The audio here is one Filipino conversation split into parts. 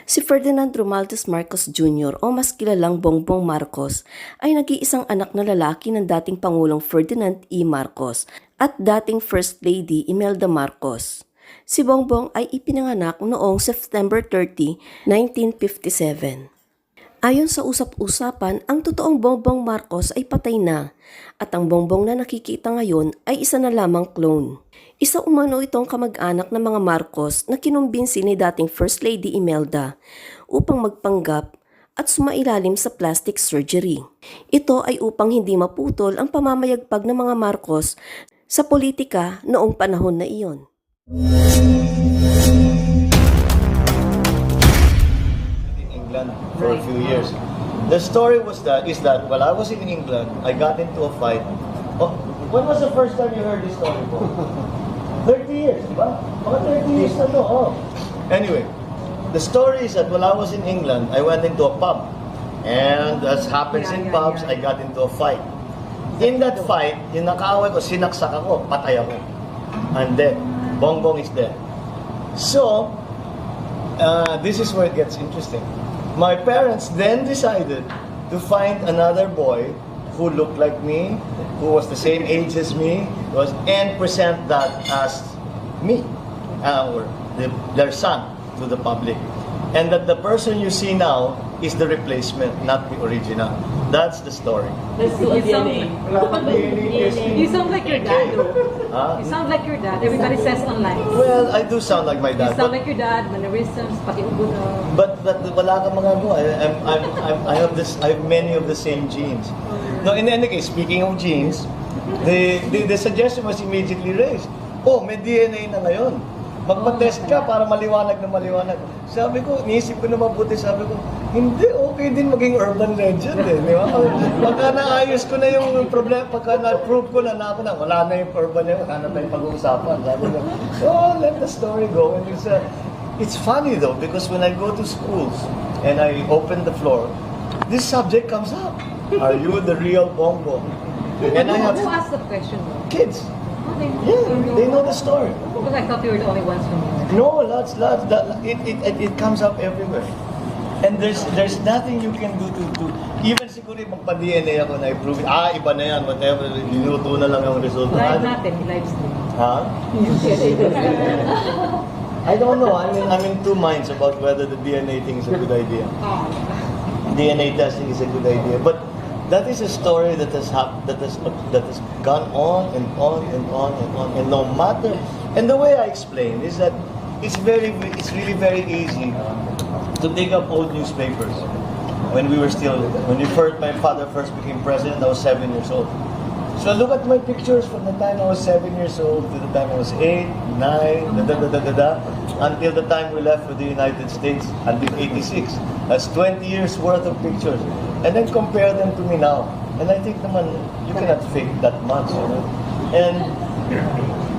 Si Ferdinand Marcos Jr. o mas kilalang Bongbong Marcos ay nag-iisang anak na lalaki ng dating Pangulong Ferdinand E. Marcos at dating First Lady Imelda Marcos. Si Bongbong ay ipinanganak noong September 30, 1957. Ayon sa usap-usapan, ang totoong Bongbong Marcos ay patay na at ang Bongbong na nakikita ngayon ay isa na lamang clone. Isa umano itong kamag-anak ng mga Marcos na kinumbinsi ni dating First Lady Imelda upang magpanggap at sumailalim sa plastic surgery. Ito ay upang hindi maputol ang pamamayagpag ng mga Marcos sa politika noong panahon na iyon. In England for a few years. The story is that while I was in England, I got into a fight. Oh, when was the first time you heard this story po? 30 years, di ba? Mga 30 years na to. Oh. Anyway, the story is that while I was in England, I went into a pub. And as happens in pubs, I got into a fight. In that fight, yung nakaaway ko, sinaksak ako, patay ako. I'm dead. Bongbong is dead. So, this is where it gets interesting. My parents then decided to find another boy who looked like me, who was the same age as me, and present that as me, or their son to the public. And that the person you see now is the replacement, not the original. That's the story. Let's do a DNA. You sound like your dad, though. Huh? You sound like your dad. Everybody says online. Well, I do sound like my You dad. sound like your dad, mannerisms, pati ubo na. But wala kang magagawa. I have many of the same genes. No, in any case, speaking of genes, the suggestion was immediately raised. Oh, may DNA na ngayon. Magpa-test ka para maliwanag na maliwanag. Sabi ko, niisip ko na mabuti, sabi ko, hindi, okay din maging urban legend eh. Di ba? Pagka naayos ko na yung problema, pagka na-prove ko na wala na yung urban legend, wala na tayong pag-uusapan. Sabi ko, oh, let the story go. And it's funny though, because when I go to schools and I open the floor, this subject comes up. Are you the real Bongbong? And I have Who asked the question? kids. Oh, they Yeah, they know the story. Because I thought you were the only ones from here. No, lots. It comes up everywhere. And there's nothing you can do to even siguro magpa-DNA ako na i-prove it. Iba na yan, whatever. Minuto na lang yung resulta. Live natin, live stream. Huh? I don't know. I'm in two minds about whether the DNA thing is a good idea. DNA testing is a good idea, but that is a story that has gone on and on and on and on, and no matter. And the way I explain is that it's really very easy to dig up old newspapers. When my father first became president, I was 7 years old. So look at my pictures from the time I was 7 years old to the time I was 8, 9, until the time we left for the United States, until 86. That's 20 years worth of pictures. And then compare them to me now. And I think naman, you cannot fake that much, you know. And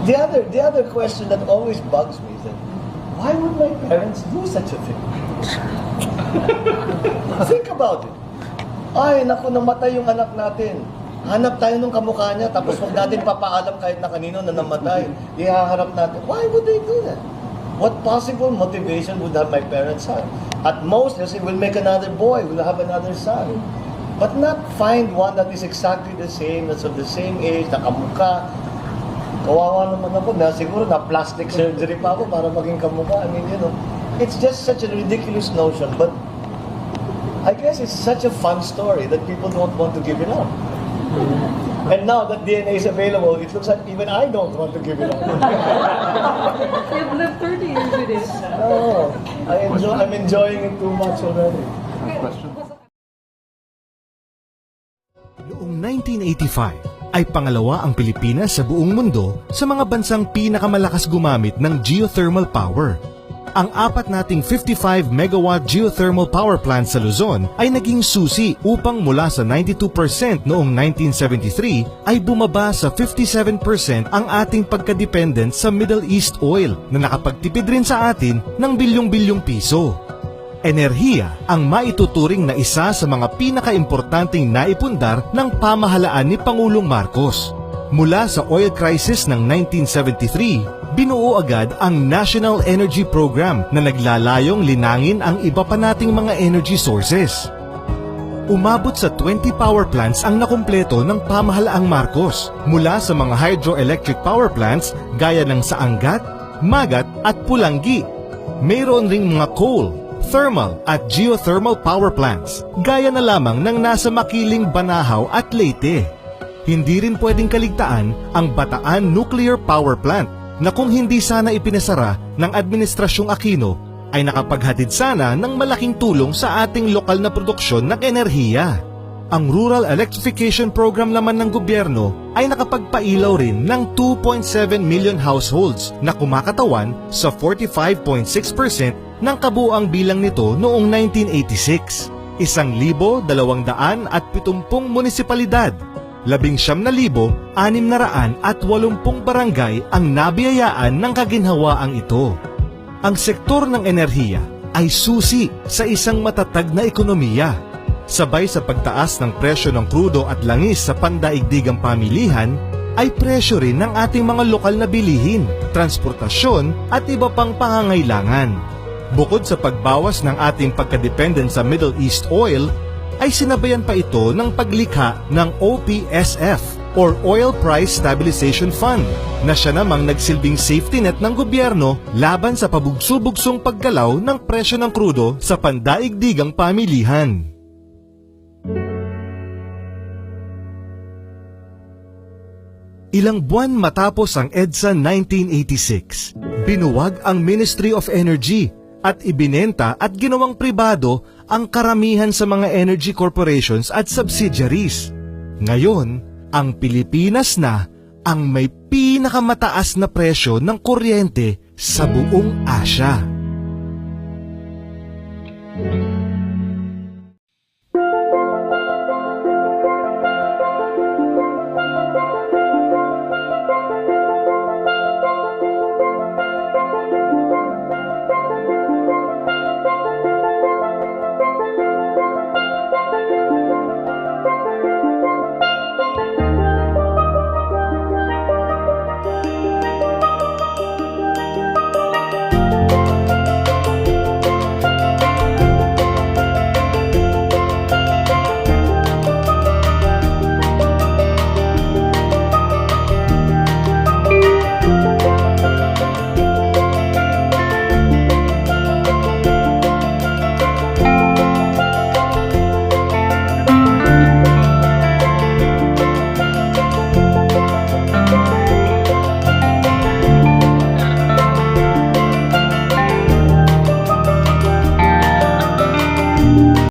the other question that always bugs me is that, why would my parents do such a thing? Think about it. Ay, naku, namatay yung anak natin. Hanap tayo ng kamukha niya, tapos huwag natin papaalam kahit na kanino na namatay. Ihaharap natin. Why would they do that? What possible motivation would have my parents have? At most, they'll say, we'll make another boy, we'll have another son. But not find one that is exactly the same, that's of the same age, nakamukha. Kawawa naman ako na siguro na plastic surgery pa ako para maging kamukha. I mean, you know, it's just such a ridiculous notion. But I guess it's such a fun story that people don't want to give it up. And now that DNA is available, it looks like even I don't want to give it up. You've lived 30 years with it. No, I'm enjoying it too much already. Noong 1985 ay pangalawa ang Pilipinas sa buong mundo sa mga bansang pinakamalakas gumamit ng geothermal power. Ang apat nating 55 megawatt geothermal power plant sa Luzon ay naging susi upang mula sa 92% noong 1973 ay bumaba sa 57% ang ating pagkadependent sa Middle East oil na nakapagtipid rin sa atin ng bilyong-bilyong piso. Enerhiya ang maituturing na isa sa mga pinakaimportanteng naipundar ng pamahalaan ni Pangulong Marcos. Mula sa oil crisis ng 1973, binuo agad ang National Energy Program na naglalayong linangin ang iba pa nating mga energy sources. Umabot sa 20 power plants ang nakumpleto ng pamahalaang Marcos mula sa mga hydroelectric power plants gaya ng sa Angat, Magat at Pulanggi. Mayroon ring mga coal, thermal at geothermal power plants gaya na lamang ng nasa Makiling, Banahaw at Leyte. Hindi rin pwedeng kaligtaan ang Bataan Nuclear Power Plant na kung hindi sana ipinasara ng Administrasyong Aquino ay nakapaghatid sana ng malaking tulong sa ating lokal na produksyon ng enerhiya. Ang Rural Electrification Program naman ng gobyerno ay nakapagpailaw rin ng 2.7 million households na kumakatawan sa 45.6% ng kabuuang bilang nito noong 1986. 1,270 munisipalidad, 19,680 barangay ang nabiyayaan ng kaginhawaang ito. Ang sektor ng enerhiya ay susi sa isang matatag na ekonomiya. Sabay sa pagtaas ng presyo ng krudo at langis sa pandaigdigang pamilihan, ay presyo rin ng ating mga lokal na bilihin, transportasyon at iba pang pangangailangan. Bukod sa pagbawas ng ating pagkadependent sa Middle East oil, ay sinabayan pa ito ng paglikha ng OPSF or Oil Price Stabilization Fund na siya namang nagsilbing safety net ng gobyerno laban sa pabugso-bugsong paggalaw ng presyo ng krudo sa pandaigdigang pamilihan. Ilang buwan matapos ang EDSA 1986, binuwag ang Ministry of Energy at ibinenta at ginawang pribado ang karamihan sa mga energy corporations at subsidiaries. Ngayon, ang Pilipinas na ang may pinakamataas na presyo ng kuryente sa buong Asya.